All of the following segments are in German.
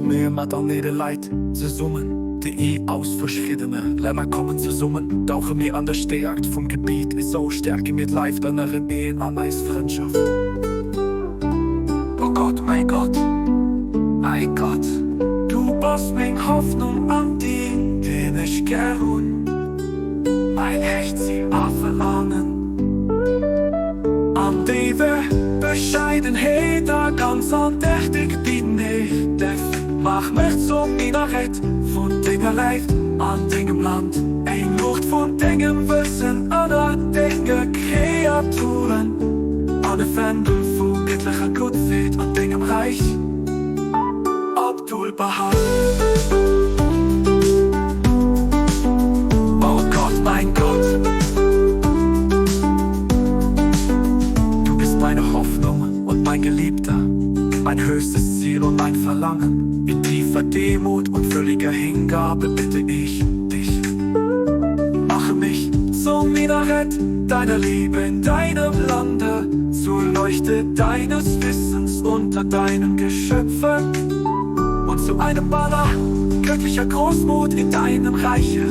meer maar dan medelijd. Ze zoomen, de I aus verschiedene Länder kommen zu summen. Tauche mir an der Stärkt vom Gebiet ist so Stärke mit Life, dann erinnern an meist Freundschaft. Oh Gott, mein Gott, mein Gott, du bist mein Hoffnung an die, den ich gern. Mein Herz sie verlangen. An diese Bescheidenheit, da ganz andächtig bin ich. Das macht mich zum Minarett von Dingen leicht an Dingen Land. Ein Luft von Dingen Wissen, an Dinge Kreaturen. An den Fänden von göttlicher Gutseht, an Dingen Reich. Abdul Baha. Oh Gott, mein Gott. Meine Hoffnung und mein Geliebter, mein höchstes Ziel und mein Verlangen. In tiefer Demut und völliger Hingabe bitte ich dich. Mache mich zum Minarett deiner Liebe in deinem Lande, zur Leuchte deines Wissens unter deinen Geschöpfen und zu einem Banner göttlicher Großmut in deinem Reiche.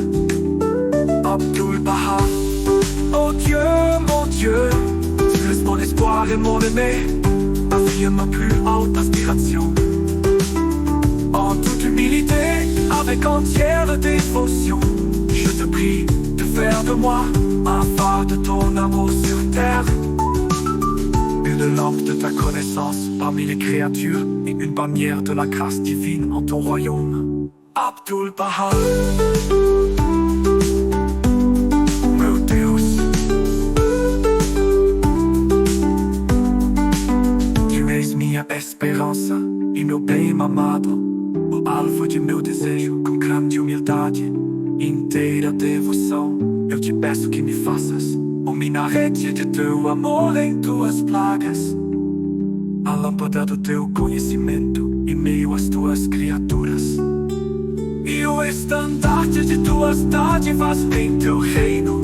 Abdul Baha. Oh Dieu, mon Dieu, mon espoir et mon aimé, affirme plus haute aspiration. En toute humilité, avec entière dévotion, je te prie de faire de moi un phare de ton amour sur terre, une lampe de ta connaissance parmi les créatures et une bannière de la grâce divine en ton royaume. Abdul Baha. Minha esperança e meu bem amado, o alvo de meu desejo, com grande humildade e inteira devoção, eu te peço que me faças um minarete de teu amor em tuas plagas, a lâmpada do teu conhecimento em meio às tuas criaturas, e o estandarte de tuas dádivas em teu reino.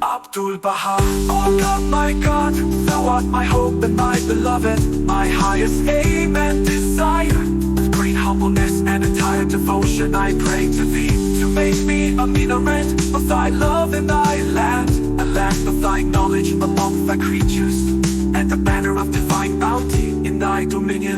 Abdul Baha. Oh God, my God, thou art my hope and my beloved, my highest aim and desire. With great humbleness and entire devotion I pray to thee, to make me a minaret of thy love in thy land, a land of thy knowledge among thy creatures, and a banner of divine bounty in thy dominion.